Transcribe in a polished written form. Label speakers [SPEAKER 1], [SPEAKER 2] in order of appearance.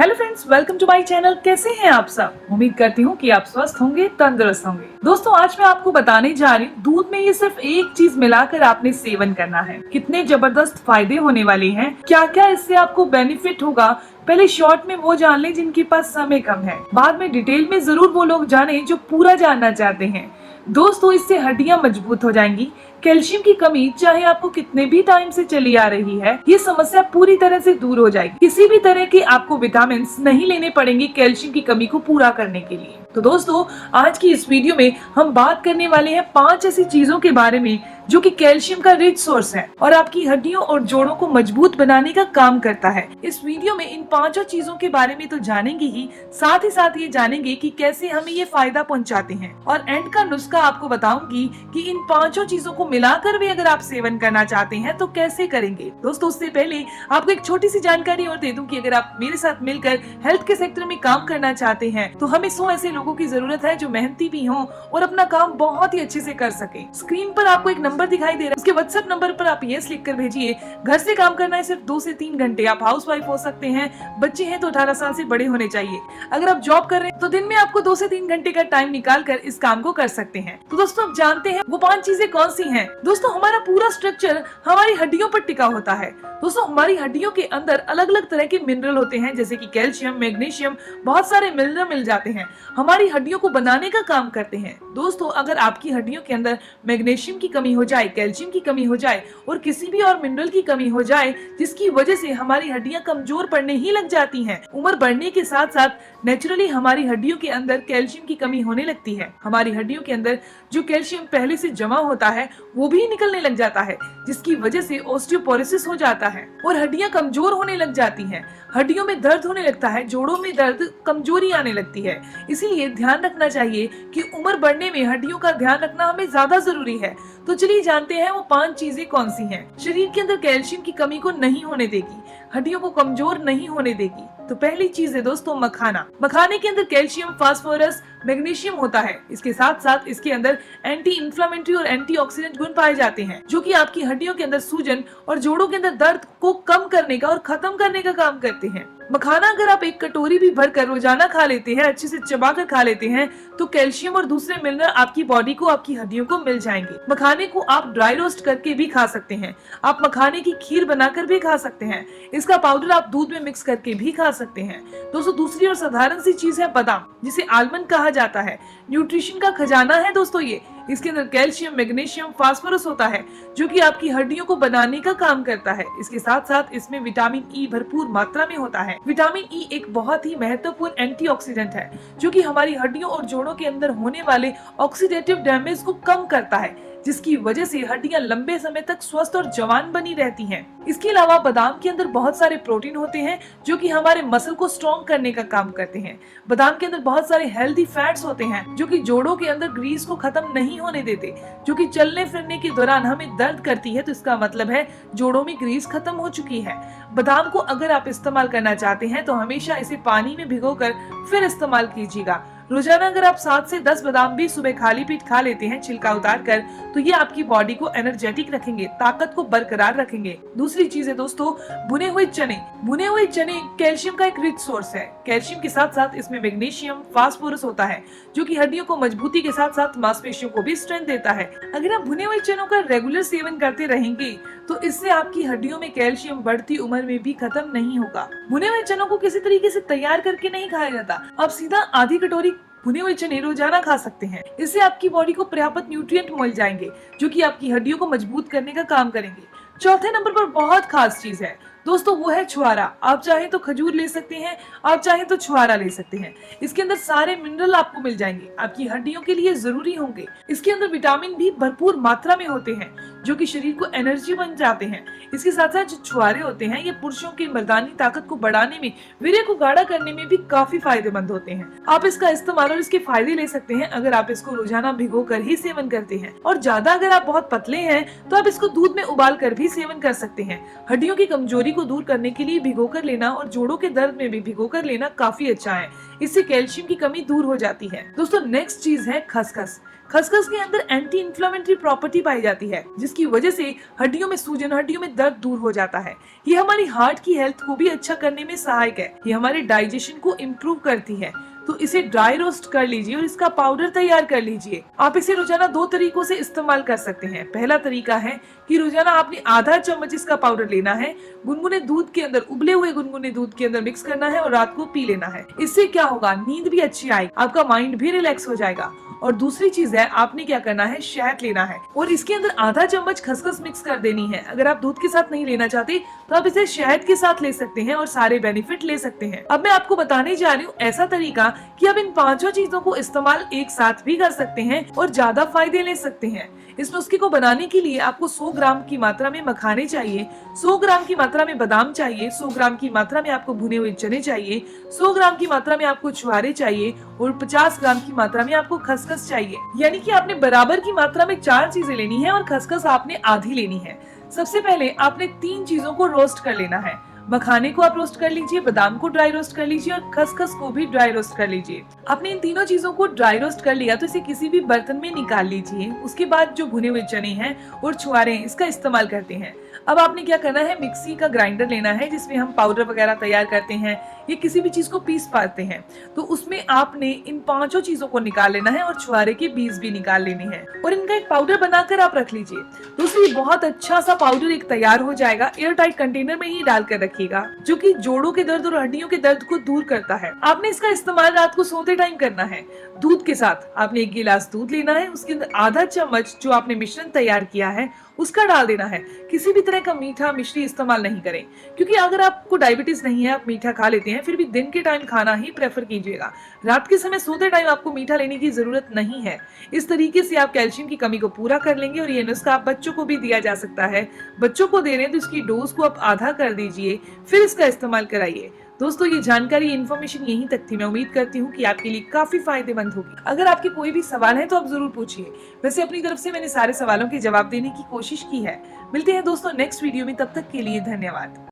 [SPEAKER 1] Hello friends, welcome to my channel. कैसे हैं आप सब? उम्मीद करती हूँ कि आप स्वस्थ होंगे, तंदुरुस्त होंगे। दोस्तों, आज मैं आपको बताने जा रही हूँ दूध में ये सिर्फ एक चीज मिलाकर आपने सेवन करना है। कितने जबरदस्त फायदे होने वाले हैं, क्या क्या इससे आपको बेनिफिट होगा। पहले शॉर्ट में वो जान लें जिनके पास समय कम है, बाद में डिटेल में जरूर वो लोग जाने जो पूरा जानना चाहते हैं। दोस्तों, इससे हड्डियां मजबूत हो जाएंगी। कैल्शियम की कमी चाहे आपको कितने भी टाइम से चली आ रही है, ये समस्या पूरी तरह से दूर हो जाएगी। किसी भी तरह के आपको विटामिन नहीं लेने पड़ेंगे कैल्शियम की कमी को पूरा करने के लिए। तो दोस्तों, आज की इस वीडियो में हम बात करने वाले हैं 5 ऐसी चीजों के बारे में जो कि कैल्शियम का रिच सोर्स है और आपकी हड्डियों और जोड़ों को मजबूत बनाने का काम करता है। इस वीडियो में इन 5 चीजों के बारे में तो जानेंगे ही साथ ये जानेंगे कि कैसे हमें ये फायदा पहुंचाते हैं, और एंड का नुस्खा आपको बताऊंगी कि इन 5 चीजों को मिलाकर भी अगर आप सेवन करना चाहते हैं तो कैसे करेंगे। दोस्तों, उससे पहले आपको एक छोटी सी जानकारी और दे दूं कि अगर आप मेरे साथ मिलकर हेल्थ के सेक्टर में काम करना चाहते हैं तो हमें 100 ऐसे लोगों की जरूरत है जो मेहनती भी हों और अपना काम बहुत ही अच्छे से कर सके। स्क्रीन पर आपको एक नंबर दिखाई दे रहा है, उसके व्हाट्सएप नंबर पर आप यस लिखकर भेजिए। घर से काम करना है सिर्फ 2 से 3 घंटे। आप हाउसवाइफ हो सकते हैं, बच्चे हैं तो 18 साल से बड़े होने चाहिए। अगर आप जॉब कर रहे हैं तो दिन में आपको 2 से 3 घंटे का टाइम निकाल कर इस काम को कर सकते हैं। तो दोस्तों, आप जानते हैं वो 5 चीजें कौन सी हैं? दोस्तों, हमारा पूरा स्ट्रक्चर हमारी हड्डियों पर टिका होता है। दोस्तों, हमारी हड्डियों के अंदर अलग अलग तरह के मिनरल होते हैं, जैसे कि कैल्शियम, मैग्नीशियम, बहुत सारे मिनरल मिल जाते हैं, हमारी हड्डियों को बनाने का काम करते हैं। दोस्तों, अगर आपकी हड्डियों के अंदर मैग्नीशियम की कमी हो जाए, कैल्शियम की कमी हो जाए और किसी भी और मिनरल की कमी हो जाए, जिसकी वजह से हमारी हड्डियां कमजोर पड़ने ही लग जाती हैं, उम्र बढ़ने के साथ साथ नेचुरली हमारी हड्डियों के अंदर कैल्शियम की कमी होने लगती है। हमारी हड्डियों के अंदर जो कैल्शियम पहले से जमा होता है वो भी निकलने लग जाता है, जिसकी वजह से ऑस्टियोपोरोसिस हो जाता है और हड्डियां कमजोर होने लग जाती हैं। हड्डियों में दर्द होने लगता है, जोड़ों में दर्द, कमजोरी आने लगती है। इसीलिए ध्यान रखना चाहिए कि उम्र बढ़ने में हड्डियों का ध्यान रखना हमें ज्यादा जरूरी है। तो चलिए जानते हैं वो 5 चीजें कौन सी हैं। शरीर के अंदर कैल्शियम की कमी को नहीं होने देगी, हड्डियों को कमजोर नहीं होने देगी। तो पहली चीज है दोस्तों मखाना। मखाने के अंदर कैल्शियम, फास्फोरस, मैग्नीशियम होता है। इसके साथ साथ इसके अंदर एंटी इंफ्लेमेटरी और एंटीऑक्सीडेंट गुण पाए जाते हैं, जो कि आपकी हड्डियों के अंदर सूजन और जोड़ों के अंदर दर्द को कम करने का और खत्म करने का काम करते हैं। मखाना अगर आप एक कटोरी भी भरकर रोजाना खा लेते हैं, अच्छे से चबाकर खा लेते हैं, तो कैल्शियम और दूसरे मिनरल आपकी बॉडी को, आपकी हड्डियों को मिल जाएंगे। मखाने को आप ड्राई रोस्ट करके भी खा सकते हैं, आप मखाने की खीर बनाकर भी खा सकते हैं, इसका पाउडर आप दूध में मिक्स करके भी खा सकते हैं। दोस्तों, दूसरी और साधारण सी चीज है बादाम, जिसे आलमंड कहा जाता है। न्यूट्रिशन का खजाना है दोस्तों ये। इसके अंदर कैल्शियम, मैग्नीशियम, फास्फोरस होता है, जो कि आपकी हड्डियों को बनाने का काम करता है। इसके साथ साथ इसमें विटामिन ई भरपूर मात्रा में होता है। विटामिन ई एक बहुत ही महत्वपूर्ण एंटीऑक्सीडेंट है, जो कि हमारी हड्डियों और जोड़ों के अंदर होने वाले ऑक्सीडेटिव डैमेज को कम करता है, जिसकी वजह से हड्डियां लंबे समय तक स्वस्थ और जवान बनी रहती हैं। इसके अलावा बादाम के अंदर बहुत सारे प्रोटीन होते हैं, जो कि हमारे मसल को स्ट्रॉन्ग करने का काम करते हैं। बादाम के अंदर बहुत सारे हेल्दी फैट्स होते हैं, जो कि जोड़ों के अंदर ग्रीस को खत्म नहीं होने देते, जो कि चलने फिरने के दौरान हमें दर्द करती है, तो इसका मतलब है जोड़ों में ग्रीस खत्म हो चुकी है। बादाम को अगर आप इस्तेमाल करना चाहते हैं तो हमेशा इसे पानी में भिगोकर फिर इस्तेमाल कीजिएगा। रोजाना अगर आप 7 से 10 बादाम भी सुबह खाली पेट खा लेते हैं छिलका उतार कर, तो ये आपकी बॉडी को एनर्जेटिक रखेंगे, ताकत को बरकरार रखेंगे। दूसरी चीज है दोस्तों भुने हुए चने। भुने हुए चने कैल्शियम का एक रिच सोर्स है। कैल्शियम के साथ साथ इसमें मैग्नीशियम, फास्फोरस होता है, जो कि हड्डियों को मजबूती के साथ साथ मांसपेशियों को भी स्ट्रेंथ देता है। अगर आप भुने हुए चनों का रेगुलर सेवन करते रहेंगे तो इससे आपकी हड्डियों में कैल्शियम बढ़ती उम्र में भी खत्म नहीं होगा। भुने हुए चनों को किसी तरीके से तैयार करके नहीं खाया जाता, आप सीधा आधी कटोरी भुने हुए चने रोजाना खा सकते हैं। इससे आपकी बॉडी को पर्याप्त न्यूट्रिएंट मिल जाएंगे, जो कि आपकी हड्डियों को मजबूत करने का काम करेंगे। चौथे नंबर पर बहुत खास चीज है दोस्तों, वो है छुआरा। आप चाहे तो खजूर ले सकते हैं, आप चाहे तो छुआरा ले सकते हैं। इसके अंदर सारे मिनरल आपको मिल जाएंगे, आपकी हड्डियों के लिए जरूरी होंगे। इसके अंदर विटामिन भी भरपूर मात्रा में होते हैं, जो कि शरीर को एनर्जी बन जाते हैं। इसके साथ साथ जो छुआरे होते हैं, ये पुरुषों की मर्दानी ताकत को बढ़ाने में, वीर्य को गाढ़ा करने में भी काफी फायदेमंद होते हैं। आप इसका इस्तेमाल और इसके फायदे ले सकते हैं अगर आप इसको रोजाना भिगो कर ही सेवन करते हैं। और ज्यादा अगर आप बहुत पतले हैं तो आप इसको दूध में उबाल कर भी सेवन कर सकते हैं। हड्डियों की कमजोरी को दूर करने के लिए भिगो कर लेना और जोड़ों के दर्द में भी भिगो कर लेना काफी अच्छा है। इससे कैल्शियम की कमी दूर हो जाती है। दोस्तों, नेक्स्ट चीज है खसखस। खसखस के अंदर एंटी इंफ्लेमेटरी प्रॉपर्टी पाई जाती है, जिसकी वजह से हड्डियों में सूजन, हड्डियों में दर्द दूर हो जाता है। ये हमारी हार्ट की हेल्थ को भी अच्छा करने में सहायक है। ये हमारे डाइजेशन को इम्प्रूव करती है। तो इसे ड्राई रोस्ट कर लीजिए और इसका पाउडर तैयार कर लीजिए। आप इसे रोजाना 2 तरीकों से इस्तेमाल कर सकते हैं। पहला तरीका है कि रोजाना आपने आधा चम्मच इसका पाउडर लेना है, गुनगुने दूध के अंदर, उबले हुए गुनगुने दूध के अंदर मिक्स करना है और रात को पी लेना है। इससे क्या होगा, नींद भी अच्छी आएगी, आपका माइंड भी रिलैक्स हो जाएगा। और दूसरी चीज है, आपने क्या करना है, शहद लेना है और इसके अंदर आधा चम्मच खसखस मिक्स कर देनी है। अगर आप दूध के साथ नहीं लेना चाहते तो आप इसे शहद के साथ ले सकते हैं और सारे बेनिफिट ले सकते हैं। अब मैं आपको बताने जा रही हूँ ऐसा तरीका कि आप इन 5 चीजों को इस्तेमाल एक साथ भी कर सकते हैं और ज्यादा फायदे ले सकते हैं। इस नुस्खे को बनाने के लिए आपको 100 ग्राम की मात्रा में मखाने चाहिए, 100 ग्राम की मात्रा में बादाम चाहिए, 100 ग्राम की मात्रा में आपको भुने हुए चने चाहिए, 100 ग्राम की मात्रा में आपको छुहारे चाहिए और 50 ग्राम की मात्रा में आपको खसखस चाहिए। यानी कि आपने बराबर की मात्रा में 4 चीजें लेनी है और खसखस आपने आधी लेनी है। सबसे पहले आपने 3 चीजों को रोस्ट कर लेना है। मखाने को आप रोस्ट कर लीजिए, बादाम को ड्राई रोस्ट कर लीजिए और खसखस को भी ड्राई रोस्ट कर लीजिए। आपने इन तीनों चीजों को ड्राई रोस्ट कर लिया तो इसे किसी भी बर्तन में निकाल लीजिए। उसके बाद जो भुने हुए चने हैं और छुहारे हैं, इसका इस्तेमाल करते हैं। अब आपने क्या करना है, मिक्सी का ग्राइंडर लेना है जिसमें हम पाउडर वगैरह तैयार करते हैं या किसी भी चीज को पीस पाते हैं। तो उसमें आपने इन 5 चीजों को निकाल लेना है और छुहारे के बीज भी निकाल लेने हैं और इनका एक पाउडर बनाकर आप रख लीजिए। तो उसमें बहुत अच्छा सा पाउडर एक तैयार हो जाएगा। एयर टाइट कंटेनर में ही डालकर रखिएगा, जो कि जोड़ों के दर्द और हड्डियों के दर्द को दूर करता है। आपने इसका इस्तेमाल रात को सोते टाइम करना है। दूध के साथ आपने 1 गिलास दूध लेना है, उसके अंदर आधा चम्मच जो आपने मिश्रण तैयार किया है उसका डाल देना है। किसी भी तरह का मीठा मिश्री इस्तेमाल नहीं करें, क्योंकि अगर आपको डायबिटीज नहीं है, आप मीठा खा लेते हैं, फिर भी दिन के टाइम खाना ही प्रेफर कीजिएगा। रात के समय सोते टाइम आपको मीठा लेने की जरूरत नहीं है। इस तरीके से आप कैल्शियम की कमी को पूरा कर लेंगे और ये नुस्खा आप बच्चों को भी दिया जा सकता है। बच्चों को दे रहे हैं तो इसकी डोज को आप आधा कर दीजिए, फिर इसका इस्तेमाल कराइए। दोस्तों, ये जानकारी, इन्फॉर्मेशन यहीं तक थी। मैं उम्मीद करती हूँ कि आपके लिए काफी फायदेमंद होगी। अगर आपके कोई भी सवाल है तो आप जरूर पूछिए। वैसे अपनी तरफ से मैंने सारे सवालों के जवाब देने की कोशिश की है। मिलते हैं दोस्तों नेक्स्ट वीडियो में, तब तक के लिए धन्यवाद।